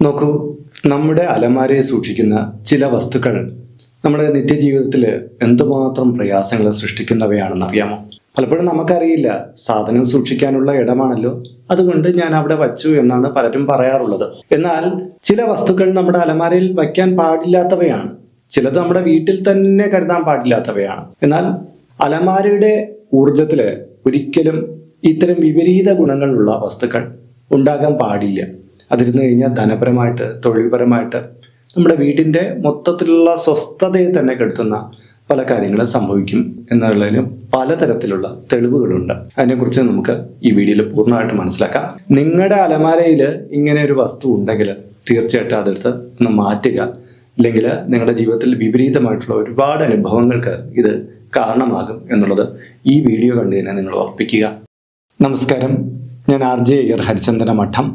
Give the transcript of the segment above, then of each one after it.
നോക്കൂ, നമ്മുടെ അലമാരയിൽ സൂക്ഷിക്കുന്ന ചില വസ്തുക്കൾ നമ്മുടെ നിത്യജീവിതത്തിൽ എന്തുമാത്രം പ്രയാസങ്ങൾ സൃഷ്ടിക്കുന്നവയാണെന്ന് അറിയാമോ? പലപ്പോഴും നമുക്കറിയില്ല, സാധനം സൂക്ഷിക്കാനുള്ള ഇടമാണല്ലോ, അതുകൊണ്ട് ഞാൻ അവിടെ വച്ചു എന്നാണ് പലരും പറയാറുള്ളത്. എന്നാൽ ചില വസ്തുക്കൾ നമ്മുടെ അലമാരയിൽ വയ്ക്കാൻ പാടില്ലാത്തവയാണ്. ചിലത് നമ്മുടെ വീട്ടിൽ തന്നെ കരുതാൻ പാടില്ലാത്തവയാണ്. എന്നാൽ അലമാരയുടെ ഊർജത്തില് ഒരിക്കലും ഇത്തരം വിപരീത ഗുണങ്ങളുള്ള വസ്തുക്കൾ ഉണ്ടാകാൻ പാടില്ല. അതിരുന്നു കഴിഞ്ഞാൽ ധനപരമായിട്ട്, തൊഴിൽപരമായിട്ട് നമ്മുടെ വീടിന്റെ മൊത്തത്തിലുള്ള സ്വസ്ഥതയെ തന്നെ കെടുത്തുന്ന പല കാര്യങ്ങളും സംഭവിക്കും എന്നുള്ളതിന് പലതരത്തിലുള്ള തെളിവുകളുണ്ട്. അതിനെക്കുറിച്ച് നമുക്ക് ഈ വീഡിയോയിൽ പൂർണ്ണമായിട്ട് മനസ്സിലാക്കാം. നിങ്ങളുടെ അലമാരയിൽ ഇങ്ങനെ ഒരു വസ്തു ഉണ്ടെങ്കിൽ തീർച്ചയായിട്ടും അതെടുത്ത് ഒന്ന് മാറ്റുക. ഇല്ലെങ്കിൽ നിങ്ങളുടെ ജീവിതത്തിൽ വിപരീതമായിട്ടുള്ള ഒരുപാട് അനുഭവങ്ങൾക്ക് ഇത് കാരണമാകും എന്നുള്ളത് ഈ വീഡിയോ കണ്ടു തന്നെ നിങ്ങൾ ഉറപ്പിക്കുക. നമസ്കാരം, ഞാൻ RJ അയ്യർ ഹരിചന്ദന മഠം.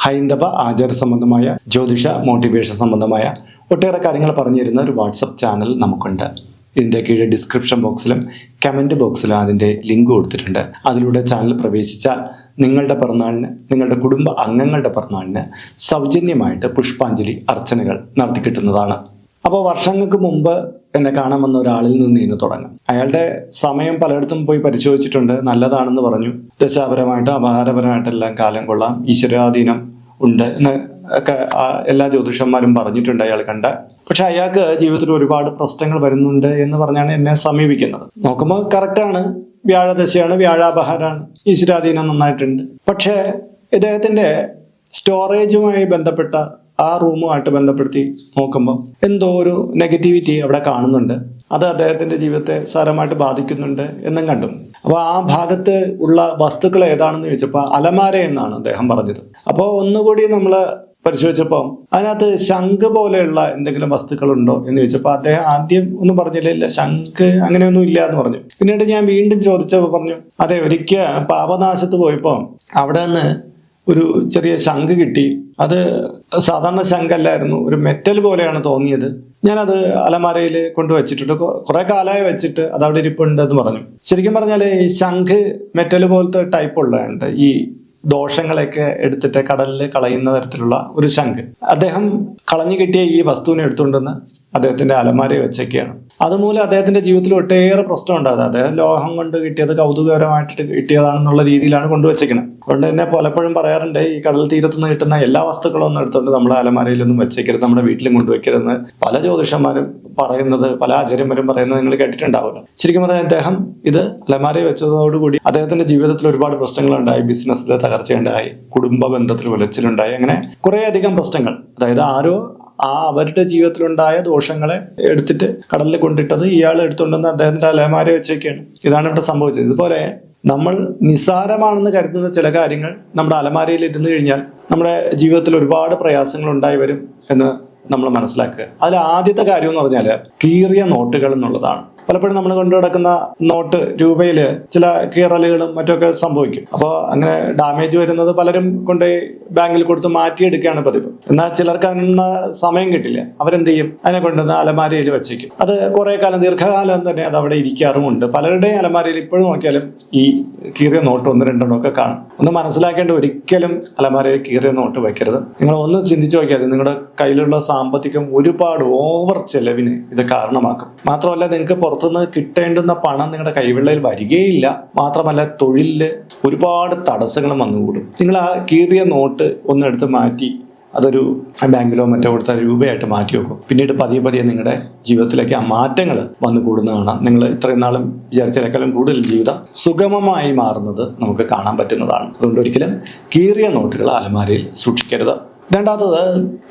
ഹൈന്ദവ ആചാര സംബന്ധമായ, ജ്യോതിഷ മോട്ടിവേഷൻ സംബന്ധമായ ഒട്ടേറെ കാര്യങ്ങൾ പറഞ്ഞു തരുന്ന ഒരു വാട്സപ്പ് ചാനൽ നമുക്കുണ്ട്. ഇതിൻ്റെ കീഴെ ഡിസ്ക്രിപ്ഷൻ ബോക്സിലും കമൻറ്റ് ബോക്സിലും അതിൻ്റെ ലിങ്ക് കൊടുത്തിട്ടുണ്ട്. അതിലൂടെ ചാനൽ പ്രവേശിച്ചാൽ നിങ്ങളുടെ പിറന്നാളിന്, നിങ്ങളുടെ കുടുംബ അംഗങ്ങളുടെ പിറന്നാളിന് സൗജന്യമായിട്ട് പുഷ്പാഞ്ജലി അർച്ചനകൾ നടത്തി കിട്ടുന്നതാണ്. അപ്പോൾ വർഷങ്ങൾക്ക് മുമ്പ് എന്നെ കാണാൻ വന്ന ഒരാളിൽ നിന്ന് ഇന്ന് തുടങ്ങാം. അയാളുടെ സമയം പലയിടത്തും പോയി പരിശോധിച്ചിട്ടുണ്ട്, നല്ലതാണെന്ന് പറഞ്ഞു. ദശാപരമായിട്ട് അപഹാരപരമായിട്ടെല്ലാം കാലം കൊള്ളാം, ഈശ്വരാധീനം ഉണ്ട് എന്ന് ഒക്കെ എല്ലാ ജ്യോതിഷന്മാരും പറഞ്ഞിട്ടുണ്ട് അയാൾ കണ്ട. പക്ഷെ അയാൾക്ക് ജീവിതത്തിൽ ഒരുപാട് പ്രശ്നങ്ങൾ വരുന്നുണ്ട് എന്ന് പറഞ്ഞാണ് എന്നെ സമീപിക്കുന്നത്. നോക്കുമ്പോൾ കറക്റ്റാണ്, വ്യാഴദശയാണ്, വ്യാഴാപഹാരമാണ്, ഈശ്വരാധീനം നന്നായിട്ടുണ്ട്. പക്ഷേ ഇദ്ദേഹത്തിന്റെ സ്റ്റോറേജുമായി ബന്ധപ്പെട്ട ആ റൂമുമായിട്ട് ബന്ധപ്പെടുത്തി നോക്കുമ്പോൾ എന്തോ ഒരു നെഗറ്റിവിറ്റി അവിടെ കാണുന്നുണ്ട്. അത് അദ്ദേഹത്തിന്റെ ജീവിതത്തെ സാരമായിട്ട് ബാധിക്കുന്നുണ്ട് എന്നും കണ്ടു. അപ്പോൾ ആ ഭാഗത്ത് ഉള്ള വസ്തുക്കൾ ഏതാണെന്ന് ചോദിച്ചപ്പോൾ അലമാര എന്നാണ് അദ്ദേഹം പറഞ്ഞത്. അപ്പോൾ ഒന്നുകൂടി നമ്മൾ പരിശോധിച്ചപ്പോൾ അതിനകത്ത് ശംഖ് പോലെയുള്ള എന്തെങ്കിലും വസ്തുക്കളുണ്ടോ എന്ന് ചോദിച്ചപ്പോൾ അദ്ദേഹം ആദ്യം ഒന്നും പറഞ്ഞില്ല, ഇല്ല ശംഖ് അങ്ങനെയൊന്നും ഇല്ല എന്ന് പറഞ്ഞു. പിന്നീട് ഞാൻ വീണ്ടും ചോദിച്ചപ്പോൾ പറഞ്ഞു, അതെ, ഒരിക്കൽ പാപനാശത്ത് പോയപ്പോൾ അവിടെ നിന്ന് ഒരു ചെറിയ ശംഖ് കിട്ടി. അത് സാധാരണ ശംഖല്ലായിരുന്നു, ഒരു മെറ്റൽ പോലെയാണ് തോന്നിയത്. ഞാനത് അലമാരയിൽ കൊണ്ടുവച്ചിട്ടുണ്ട്, കുറെ കാലമായി വെച്ചിട്ട് അത് അവിടെ ഇരിപ്പുണ്ടെന്ന് പറഞ്ഞു. ശരിക്കും പറഞ്ഞാൽ ഈ ശംഖ് മെറ്റൽ പോലത്തെ ടൈപ്പ് ഉള്ളതുണ്ട്. ഈ ദോഷങ്ങളെയൊക്കെ എടുത്തിട്ട് കടലിൽ കളയുന്ന തരത്തിലുള്ള ഒരു ശംഖ് അദ്ദേഹം കളഞ്ഞു കിട്ടിയ ഈ വസ്തുവിനെ എടുത്തുകൊണ്ടെന്ന് അദ്ദേഹത്തിന്റെ അലമാരയിൽ വെച്ചൊക്കെയാണ്. അതുമൂലം അദ്ദേഹത്തിന്റെ ജീവിതത്തിൽ ഒട്ടേറെ പ്രശ്നം ഉണ്ടാകുന്നത്. അദ്ദേഹം ലോഹം കൊണ്ട് കിട്ടിയത് കൗതുകകരമായിട്ട് കിട്ടിയതാണെന്നുള്ള രീതിയിലാണ് കൊണ്ടുവച്ചേക്കുന്നത്. അതുകൊണ്ട് തന്നെ പലപ്പോഴും പറയാറുണ്ട്, ഈ കടൽ തീരത്ത് നിന്ന് കിട്ടുന്ന എല്ലാ വസ്തുക്കളും ഒന്നും എടുത്തുകൊണ്ട് നമ്മുടെ അലമാരയിലൊന്നും വെച്ചേക്കരുത്, നമ്മുടെ വീട്ടിലും കൊണ്ടുവയ്ക്കരുതെന്ന് പല ജ്യോതിഷന്മാരും പറയുന്നത്, പല ആചാര്യന്മാരും പറയുന്നത് നിങ്ങൾ കേട്ടിട്ടുണ്ടാവുമല്ലോ. ശരിക്കും പറഞ്ഞാൽ അദ്ദേഹം ഇത് അലമാരയിൽ വെച്ചതോടുകൂടി അദ്ദേഹത്തിന്റെ ജീവിതത്തിൽ ഒരുപാട് പ്രശ്നങ്ങളുണ്ടായി. ബിസിനസ്സിൽ തകർച്ചയുണ്ടായി, കുടുംബ ബന്ധത്തിൽ ഉലച്ചിലുണ്ടായി, അങ്ങനെ കുറേ അധികം പ്രശ്നങ്ങൾ. അതായത് ആരോ അവരുടെ ജീവിതത്തിലുണ്ടായ ദോഷങ്ങളെ എടുത്തിട്ട് കടലിൽ കൊണ്ടിട്ടത് ഇയാൾ എടുത്തുകൊണ്ടെന്ന് അദ്ദേഹത്തിന്റെ അലമാരയിൽ വെച്ചൊക്കെയാണ്. ഇതാണ് ഇവിടെ സംഭവിച്ചത്. ഇതുപോലെ നമ്മൾ നിസ്സാരമാണെന്ന് കരുതുന്ന ചില കാര്യങ്ങൾ നമ്മുടെ അലമാരയിൽ ഇരുന്ന് കഴിഞ്ഞാൽ നമ്മുടെ ജീവിതത്തിൽ ഒരുപാട് പ്രയാസങ്ങൾ ഉണ്ടായി വരും എന്ന് നമ്മൾ മനസ്സിലാക്കുക. അതിൽ ആദ്യത്തെ കാര്യം എന്ന് പറഞ്ഞാൽ കീറിയ നോട്ടുകൾ എന്നുള്ളതാണ്. പലപ്പോഴും നമ്മൾ കൊണ്ടു നടക്കുന്ന നോട്ട് രൂപയില് ചില കീറലുകളും മറ്റൊക്കെ സംഭവിക്കും. അപ്പോൾ അങ്ങനെ ഡാമേജ് വരുന്നത് പലരും കൊണ്ട് ബാങ്കിൽ കൊടുത്ത് മാറ്റിയെടുക്കുകയാണ് പതിവ്. എന്നാൽ ചിലർക്ക് അതിനുള്ള സമയം കിട്ടില്ല, അവരെന്ത് ചെയ്യും, അതിനെ കൊണ്ടുവന്ന് അലമാരയിൽ വെച്ചേക്കും. അത് കുറെ കാലം, ദീർഘകാലം തന്നെ അത് അവിടെ ഇരിക്കാറുമുണ്ട്. പലരുടെയും അലമാരയിൽ ഇപ്പോഴും നോക്കിയാലും ഈ കീറിയ നോട്ട് ഒന്ന് രണ്ടെണ്ണം ഒക്കെ കാണും. ഒന്ന് മനസ്സിലാക്കേണ്ട, ഒരിക്കലും അലമാരയിൽ കീറിയ നോട്ട് വയ്ക്കരുത്. നിങ്ങൾ ഒന്ന് ചിന്തിച്ചു നോക്കിയാൽ നിങ്ങളുടെ കയ്യിലുള്ള സാമ്പത്തികം ഒരുപാട് ഓവർ ചെലവിന് ഇത് കാരണമാക്കും. മാത്രമല്ല, നിങ്ങൾക്ക് പുറത്തുനിന്ന് കിട്ടേണ്ടുന്ന പണം നിങ്ങളുടെ കൈവെള്ളയിൽ വരികയില്ല. മാത്രമല്ല, തൊഴിലില് ഒരുപാട് തടസ്സങ്ങളും വന്നുകൂടും. നിങ്ങൾ ആ കീറിയ നോട്ട് ഒന്നെടുത്ത് മാറ്റി അതൊരു ബാങ്കിലോ മറ്റോ കൊടുത്ത രൂപയായിട്ട് മാറ്റി വെക്കും. പിന്നീട് പതിയെ പതിയെ നിങ്ങളുടെ ജീവിതത്തിലേക്ക് ആ മാറ്റങ്ങൾ വന്നു കൂടുന്ന കാണാം. നിങ്ങൾ ഇത്രയും നാളും വിചാരിച്ചതിനേക്കാളും കൂടുതൽ ജീവിതം സുഗമമായി മാറുന്നത് നമുക്ക് കാണാൻ പറ്റുന്നതാണ്. അതുകൊണ്ട് ഒരിക്കലും കീറിയ നോട്ടുകൾ അലമാരയിൽ സൂക്ഷിക്കരുത്. രണ്ടാമത്തത്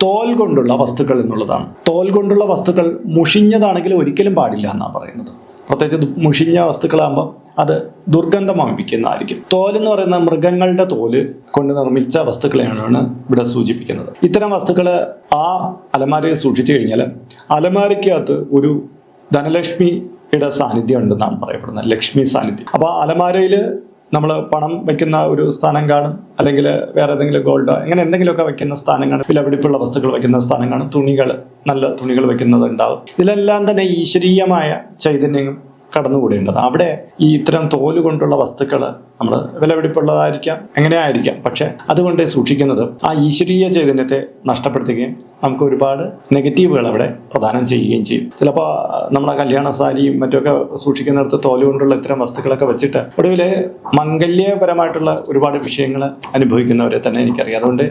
തോൽ കൊണ്ടുള്ള വസ്തുക്കൾ എന്നുള്ളതാണ്. തോൽ കൊണ്ടുള്ള വസ്തുക്കൾ മുഷിഞ്ഞതാണെങ്കിൽ ഒരിക്കലും പാടില്ല എന്നാണ് പറയുന്നത്. പ്രത്യേകിച്ച് മുഷിഞ്ഞ വസ്തുക്കളാകുമ്പോൾ അത് ദുർഗന്ധം വമിപ്പിക്കുന്നതായിരിക്കും. തോലെന്ന് പറയുന്ന മൃഗങ്ങളുടെ തോല് കൊണ്ട് നിർമ്മിച്ച വസ്തുക്കളെയാണ് ഇവിടെ സൂചിപ്പിക്കുന്നത്. ഇത്തരം വസ്തുക്കൾ ആ അലമാരയിൽ സൂക്ഷിച്ചു കഴിഞ്ഞാൽ അലമാരയ്ക്കകത്ത് ഒരു ധനലക്ഷ്മിയുടെ സാന്നിധ്യം ഉണ്ടെന്നാണ് പറയപ്പെടുന്നത്, ലക്ഷ്മി സാന്നിധ്യം. അപ്പോൾ അലമാരയിൽ നമ്മൾ പണം വെക്കുന്ന ഒരു സ്ഥാനം കാണും, അല്ലെങ്കിൽ വേറെ ഏതെങ്കിലും ഗോൾഡോ അങ്ങനെ എന്തെങ്കിലുമൊക്കെ വെക്കുന്ന സ്ഥാനം കാണും, വിലപിടിപ്പുള്ള വസ്തുക്കൾ വെക്കുന്ന സ്ഥാനം കാണും, തുണികൾ, നല്ല തുണികൾ വെക്കുന്നത് ഉണ്ടാവും. ഇതിലെല്ലാം തന്നെ ഈശ്വരീയമായ ചൈതന്യം കടന്നുകൂടേണ്ടത്. അവിടെ ഈ ഇത്തരം തോല് കൊണ്ടുള്ള വസ്തുക്കൾ നമ്മൾ വിലപിടിപ്പുള്ളതായിരിക്കാം, എങ്ങനെയായിരിക്കാം, പക്ഷെ അതുകൊണ്ട് സൂക്ഷിക്കുന്നത് ആ ഈശ്വരീയ ചൈതന്യത്തെ നഷ്ടപ്പെടുത്തുകയും നമുക്ക് ഒരുപാട് നെഗറ്റീവുകൾ അവിടെ പ്രദാനം ചെയ്യുകയും ചെയ്യും. ചിലപ്പോൾ നമ്മളെ കല്യാണ സാരിയും മറ്റൊക്കെ സൂക്ഷിക്കുന്നിടത്ത് തോല് കൊണ്ടുള്ള ഇത്തരം വസ്തുക്കളൊക്കെ വെച്ചിട്ട് ഒടുവിൽ മംഗല്യപരമായിട്ടുള്ള ഒരുപാട് വിഷയങ്ങൾ അനുഭവിക്കുന്നവരെ തന്നെ എനിക്കറിയാം. അതുകൊണ്ട്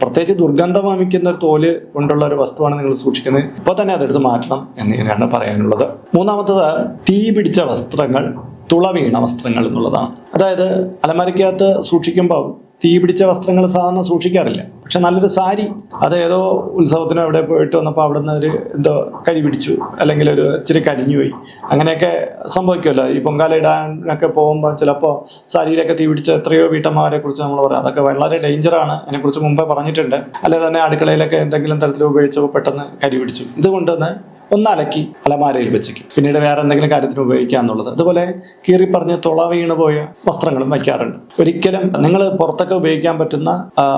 പ്രത്യേകിച്ച് ദുർഗന്ധം വമിക്കുന്ന ഒരു തോല് കൊണ്ടുള്ള ഒരു വസ്തുവാണ് നിങ്ങൾ സൂക്ഷിക്കുന്നത്, ഇപ്പോൾ തന്നെ അതെടുത്ത് മാറ്റണം എന്നിങ്ങനെയാണ് പറയാനുള്ളത്. മൂന്നാമത്തത് തീ പിടിച്ച വസ്ത്രങ്ങൾ, തുള വീണ വസ്ത്രങ്ങൾ എന്നുള്ളതാണ്. അതായത് അലമാരയ്ക്കകത്ത് സൂക്ഷിക്കുമ്പോൾ തീ പിടിച്ച വസ്ത്രങ്ങൾ സാധാരണ സൂക്ഷിക്കാറില്ല. പക്ഷെ നല്ലൊരു സാരി, അത് ഏതോ ഉത്സവത്തിന് അവിടെ പോയിട്ട് വന്നപ്പോൾ അവിടെ നിന്ന് ഒരു എന്തോ കരി പിടിച്ചു, അല്ലെങ്കിൽ ഒരു ഇച്ചിരി കരിഞ്ഞു പോയി, അങ്ങനെയൊക്കെ സംഭവിക്കുമല്ലോ. ഈ പൊങ്കാല ഇടാനൊക്കെ പോകുമ്പോൾ ചിലപ്പോൾ സാരിയിലൊക്കെ തീ പിടിച്ച എത്രയോ വീട്ടമ്മമാരെ കുറിച്ച് നമ്മൾ പറയാം. അതൊക്കെ വളരെ ഡേഞ്ചറാണ്, അതിനെക്കുറിച്ച് മുമ്പേ പറഞ്ഞിട്ടുണ്ട്. അല്ലെങ്കിൽ തന്നെ അടുക്കളയിലൊക്കെ എന്തെങ്കിലും തരത്തിൽ ഉപയോഗിച്ചപ്പോൾ പെട്ടെന്ന് കരി പിടിച്ചു, ഇതുകൊണ്ടുതന്നെ ഒന്ന് അലക്കി അലമാരയിൽ വെച്ചേക്കും, പിന്നീട് വേറെ എന്തെങ്കിലും കാര്യത്തിന് ഉപയോഗിക്കുക എന്നുള്ളത്. അതുപോലെ കീറി പറഞ്ഞ് തുള വീണ് പോയ വസ്ത്രങ്ങളും വയ്ക്കാറുണ്ട്. ഒരിക്കലും നിങ്ങൾ പുറത്തൊക്കെ ഉപയോഗിക്കാൻ പറ്റുന്ന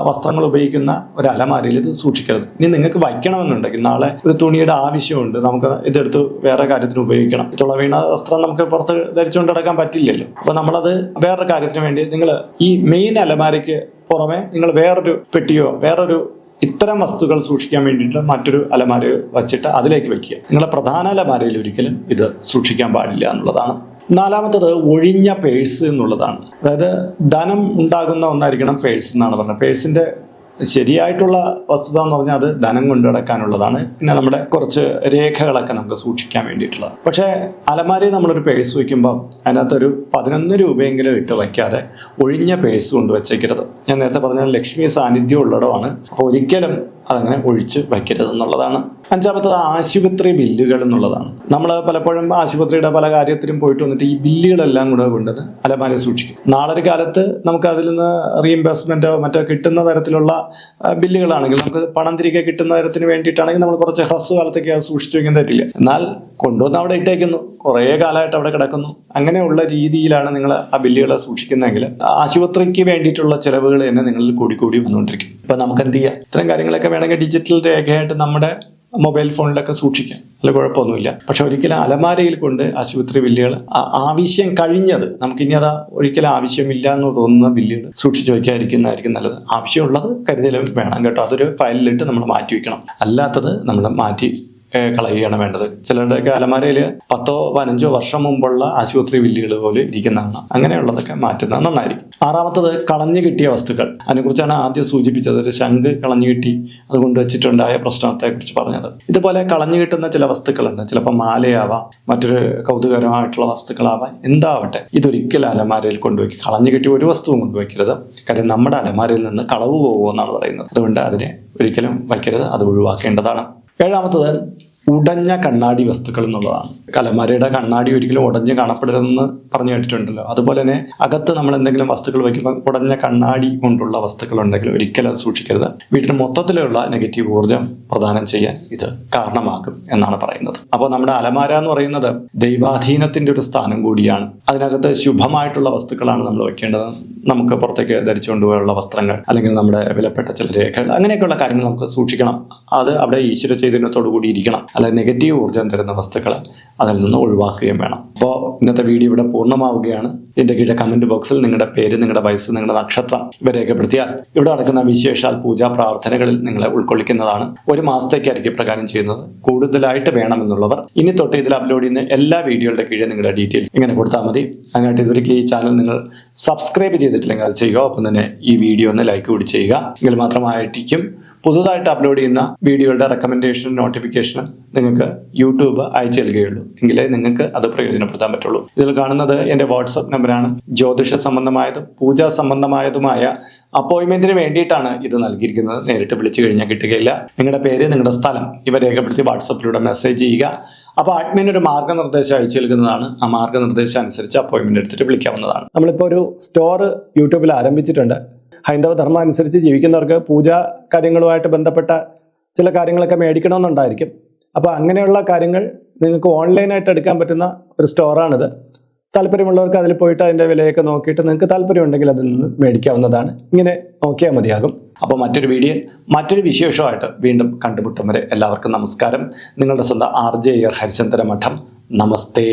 വസ്ത്രങ്ങൾ ഉപയോഗിക്കുന്ന ഒരു അലമാരയിൽ ഇത് സൂക്ഷിക്കരുത്. ഇനി നിങ്ങൾക്ക് വയ്ക്കണമെന്നുണ്ടെങ്കിൽ നാളെ ഒരു തുണിയുടെ ആവശ്യമുണ്ട്, നമുക്ക് ഇതെടുത്ത് വേറെ കാര്യത്തിന് ഉപയോഗിക്കണം. തുള വീണ വസ്ത്രം നമുക്ക് പുറത്ത് ധരിച്ചുകൊണ്ട് നടക്കാൻ പറ്റില്ലല്ലോ. അപ്പോൾ നമ്മളത് വേറൊരു കാര്യത്തിന് വേണ്ടി നിങ്ങൾ ഈ മെയിൻ അലമാരയ്ക്ക് പുറമെ നിങ്ങൾ വേറൊരു പെട്ടിയോ വേറൊരു ഇത്തരം വസ്തുക്കൾ സൂക്ഷിക്കാൻ വേണ്ടിയിട്ട് മറ്റൊരു അലമാര വച്ചിട്ട് അതിലേക്ക് വെക്കുക. നിങ്ങളുടെ പ്രധാന അലമാരയിൽ ഒരിക്കലും ഇത് സൂക്ഷിക്കാൻ പാടില്ല എന്നുള്ളതാണ്. നാലാമത്തത് ഒഴിഞ്ഞ പേഴ്സ് എന്നുള്ളതാണ്. അതായത് ധനം ഉണ്ടാകുന്ന ഒന്നായിരിക്കണം പേഴ്സ് എന്നാണ് പറഞ്ഞത്. പേഴ്സിന്റെ ശരിയായിട്ടുള്ള വസ്തുത എന്ന് പറഞ്ഞാൽ അത് ധനം കൊണ്ടു നടക്കാനുള്ളതാണ്. പിന്നെ നമ്മുടെ കുറച്ച് രേഖകളൊക്കെ നമുക്ക് സൂക്ഷിക്കാൻ വേണ്ടിയിട്ടുള്ളത്. പക്ഷേ അലമാരയിൽ നമ്മളൊരു പേഴ്സ് വയ്ക്കുമ്പോൾ അതിനകത്തൊരു 11 രൂപയെങ്കിലും ഇട്ട് വയ്ക്കാതെ ഒഴിഞ്ഞ പേഴ്സ് കൊണ്ട് വെച്ചേക്കരുത്. ഞാൻ നേരത്തെ പറഞ്ഞ ലക്ഷ്മി സാന്നിധ്യം ഉള്ളിടമാണ്. അപ്പോൾ ഒരിക്കലും അതങ്ങനെ ഒഴിച്ച് വയ്ക്കരുത് എന്നുള്ളതാണ്. അഞ്ചാമത്തത് ആശുപത്രി ബില്ലുകൾ എന്നുള്ളതാണ്. നമ്മൾ പലപ്പോഴും ആശുപത്രിയുടെ പല കാര്യത്തിലും പോയിട്ട് വന്നിട്ട് ഈ ബില്ലുകളെല്ലാം കൂടെ കൊണ്ടത് അലമാരയിൽ സൂക്ഷിക്കും. നാളൊരു കാലത്ത് നമുക്ക് അതിൽ നിന്ന് റീഇംബേഴ്സ്മെന്റോ മറ്റോ കിട്ടുന്ന തരത്തിലുള്ള ബില്ലുകളാണെങ്കിൽ നമുക്ക് പണം തിരികെ കിട്ടുന്ന തരത്തിന് വേണ്ടിയിട്ടാണെങ്കിൽ നമ്മൾ കുറച്ച് ഹ്രസ്വകാലത്തേക്ക് അത് സൂക്ഷിച്ചു വയ്ക്കാൻ പറ്റില്ല. എന്നാൽ കൊണ്ടുവന്ന് അവിടെ ഇട്ടേക്കുന്നു, കുറേ കാലമായിട്ട് അവിടെ കിടക്കുന്നു. അങ്ങനെയുള്ള രീതിയിലാണ് നിങ്ങൾ ആ ബില്ലുകളെ സൂക്ഷിക്കുന്നതെങ്കിൽ ആശുപത്രിക്ക് വേണ്ടിയിട്ടുള്ള ചിലവുകൾ തന്നെ നിങ്ങളിൽ കൂടി വന്നുകൊണ്ടിരിക്കും. ഇപ്പം നമുക്ക് എന്ത് ചെയ്യാം, ഇത്തരം കാര്യങ്ങളൊക്കെ വേണമെങ്കിൽ ഡിജിറ്റൽ രേഖയായിട്ട് നമ്മുടെ മൊബൈൽ ഫോണിലൊക്കെ സൂക്ഷിക്കാം, അല്ല കുഴപ്പമൊന്നുമില്ല. പക്ഷെ ഒരിക്കലും അലമാരയിൽ കൊണ്ട് ആശുപത്രി ബില്ലുകൾ ആവശ്യം കഴിഞ്ഞത്, നമുക്കിനി അത് ഒരിക്കലും ആവശ്യമില്ല എന്ന് തോന്നുന്ന ബില്ലുകൾ സൂക്ഷിച്ചു വയ്ക്കാതിരിക്കുന്നതായിരിക്കും നല്ലത്. ആവശ്യമുള്ളത് കരുതലും വേണം കേട്ടോ, അതൊരു ഫയലിലിട്ട് നമ്മൾ മാറ്റി വയ്ക്കണം. അല്ലാത്തത് നമ്മൾ മാറ്റി കളയുകയാണ് വേണ്ടത്. ചിലരുടെയൊക്കെ അലമാരയിൽ 10-15 വർഷം മുമ്പുള്ള ആശുപത്രി ബില്ലുകൾ പോലെ ഇരിക്കുന്നതാണ്. അങ്ങനെയുള്ളതൊക്കെ മാറ്റുന്നത് നന്നായിരിക്കും. ആറാമത്തത് കളഞ്ഞു കിട്ടിയ വസ്തുക്കൾ. അതിനെക്കുറിച്ചാണ് ആദ്യം സൂചിപ്പിച്ചത്. ഒരു ശംഖ് കളഞ്ഞു കിട്ടി, അത് കൊണ്ടുവച്ചിട്ടുണ്ടായ പ്രശ്നത്തെ കുറിച്ച് പറഞ്ഞത്. ഇതുപോലെ കളഞ്ഞു കിട്ടുന്ന ചില വസ്തുക്കളുണ്ട്. ചിലപ്പോൾ മാലയാവാം, മറ്റൊരു കൗതുകരമായിട്ടുള്ള വസ്തുക്കളാവാം, എന്താവട്ടെ, ഇതൊരിക്കലും അലമാരയിൽ കൊണ്ടുവയ്ക്കും. കളഞ്ഞു കിട്ടിയ ഒരു വസ്തുവും കൊണ്ടുവയ്ക്കരുത്. കാര്യം നമ്മുടെ അലമാരയിൽ നിന്ന് കളവ് പോകുമെന്നാണ് പറയുന്നത്. അതുകൊണ്ട് അതിനെ ഒരിക്കലും വയ്ക്കരുത്, അത് ഒഴിവാക്കേണ്ടതാണ്. ഏഴാമത്തത് ഉടഞ്ഞ കണ്ണാടി വസ്തുക്കൾ എന്നുള്ളതാണ്. അലമാരയുടെ കണ്ണാടി ഒരിക്കലും ഉടഞ്ഞ് കാണപ്പെടരുതെന്ന് പറഞ്ഞു കേട്ടിട്ടുണ്ടല്ലോ. അതുപോലെ തന്നെ അകത്ത് നമ്മൾ എന്തെങ്കിലും വസ്തുക്കൾ വയ്ക്കുമ്പോൾ ഉടഞ്ഞ കണ്ണാടി കൊണ്ടുള്ള വസ്തുക്കൾ ഉണ്ടെങ്കിൽ ഒരിക്കലും അത് സൂക്ഷിക്കരുത്. വീട്ടിന് മൊത്തത്തിലുള്ള നെഗറ്റീവ് ഊർജ്ജം പ്രദാനം ചെയ്യാൻ ഇത് കാരണമാകും എന്നാണ് പറയുന്നത്. അപ്പോൾ നമ്മുടെ അലമാര എന്ന് പറയുന്നത് ദൈവാധീനത്തിന്റെ ഒരു സ്ഥാനം കൂടിയാണ്. അതിനകത്ത് ശുഭമായിട്ടുള്ള വസ്തുക്കളാണ് നമ്മൾ വെക്കേണ്ടത്. നമുക്ക് പുറത്തേക്ക് ധരിച്ചുകൊണ്ടുപോയുള്ള വസ്ത്രങ്ങൾ, അല്ലെങ്കിൽ നമ്മുടെ വിലപ്പെട്ട ചില രേഖകൾ, അങ്ങനെയൊക്കെയുള്ള കാര്യങ്ങൾ നമുക്ക് സൂക്ഷിക്കണം. അത് അവിടെ ഈശ്വര ചൈതന്യത്തോടു കൂടി ഇരിക്കണം. അല്ല നെഗറ്റീവ് ഊർജ്ജം തരുന്ന വസ്തുക്കൾ അതിൽ നിന്ന് ഒഴിവാക്കുകയും വേണം. അപ്പോൾ ഇന്നത്തെ വീഡിയോ ഇവിടെ പൂർണ്ണമാവുകയാണ്. ഇതിന്റെ കീഴെ കമന്റ് ബോക്സിൽ നിങ്ങളുടെ പേര്, നിങ്ങളുടെ വയസ്സ്, നിങ്ങളുടെ നക്ഷത്രം ഇവ രേഖപ്പെടുത്തിയാൽ ഇവിടെ നടക്കുന്ന വിശേഷാൽ പൂജാ പ്രാർത്ഥനകളിൽ നിങ്ങളെ ഉൾക്കൊള്ളിക്കുന്നതാണ്. 1 മാസത്തേക്കായിരിക്കും ഇപ്രകാരം ചെയ്യുന്നത്. കൂടുതലായിട്ട് വേണമെന്നുള്ളവർ ഇനി തൊട്ട് ഇതിൽ അപ്ലോഡ് ചെയ്യുന്ന എല്ലാ വീഡിയോയുടെ കീഴെ നിങ്ങളുടെ ഡീറ്റെയിൽസ് ഇങ്ങനെ കൊടുത്താൽ മതി. അതിനായിട്ട് ഇതുവരെയ്ക്ക് ഈ ചാനൽ നിങ്ങൾ സബ്സ്ക്രൈബ് ചെയ്തിട്ടില്ലെങ്കിൽ അത് ചെയ്യുക. ഒപ്പം തന്നെ ഈ വീഡിയോ ഒന്ന് ലൈക്ക് കൂടി ചെയ്യുക. എങ്കിൽ മാത്രമായിരിക്കും പുതുതായിട്ട് അപ്ലോഡ് ചെയ്യുന്ന വീഡിയോയുടെ റെക്കമെൻഡേഷനും നോട്ടിഫിക്കേഷനും നിങ്ങൾക്ക് യൂട്യൂബ് അയച്ചു നൽകുകയുള്ളൂ. എങ്കിലേ നിങ്ങൾക്ക് അത് പ്രയോജനപ്പെടുത്താൻ പറ്റുള്ളൂ. ഇതിൽ കാണുന്നത് എൻ്റെ വാട്സപ്പ് നമ്പറാണ്. ജ്യോതിഷ സംബന്ധമായതും പൂജാ സംബന്ധമായതുമായ അപ്പോയിന്റ്മെന്റിന് വേണ്ടിയിട്ടാണ് ഇത് നൽകിയിരിക്കുന്നത്. നേരിട്ട് വിളിച്ചു കഴിഞ്ഞാൽ കിട്ടുകയില്ല. നിങ്ങളുടെ പേര്, നിങ്ങളുടെ സ്ഥലം ഇവ രേഖപ്പെടുത്തി വാട്സപ്പിലൂടെ മെസ്സേജ് ചെയ്യുക. അപ്പോൾ അഡ്മിൻ ഒരു മാർഗ്ഗനിർദ്ദേശം അയച്ചു നൽകുന്നതാണ്. ആ മാർഗ്ഗനിർദ്ദേശം അനുസരിച്ച് അപ്പോയിന്റ്മെന്റ് എടുത്തിട്ട് വിളിക്കാവുന്നതാണ്. നമ്മളിപ്പോൾ ഒരു സ്റ്റോർ യൂട്യൂബിൽ ആരംഭിച്ചിട്ടുണ്ട്. ഹൈന്ദവ ധർമ്മം അനുസരിച്ച് ജീവിക്കുന്നവർക്ക് പൂജാ കാര്യങ്ങളുമായിട്ട് ബന്ധപ്പെട്ട ചില കാര്യങ്ങളൊക്കെ മേടിക്കണമെന്നുണ്ടായിരിക്കും. അപ്പോൾ അങ്ങനെയുള്ള കാര്യങ്ങൾ നിങ്ങൾക്ക് ഓൺലൈനായിട്ട് എടുക്കാൻ പറ്റുന്ന ഒരു സ്റ്റോറാണിത്. താല്പര്യമുള്ളവർക്ക് അതിൽ പോയിട്ട് അതിൻ്റെ വിലയൊക്കെ നോക്കിയിട്ട് നിങ്ങൾക്ക് താല്പര്യമുണ്ടെങ്കിൽ അതിൽ നിന്ന് മേടിക്കാവുന്നതാണ്. ഇങ്ങനെ നോക്കിയാൽ മതിയാകും. അപ്പോൾ മറ്റൊരു വീഡിയോ, മറ്റൊരു വിശേഷമായിട്ട് വീണ്ടും കണ്ടുമുട്ടും വരെ എല്ലാവർക്കും നമസ്കാരം. നിങ്ങളുടെ സ്വന്തം RJ ഹരിചന്ദ്ര മഠം. നമസ്തേ.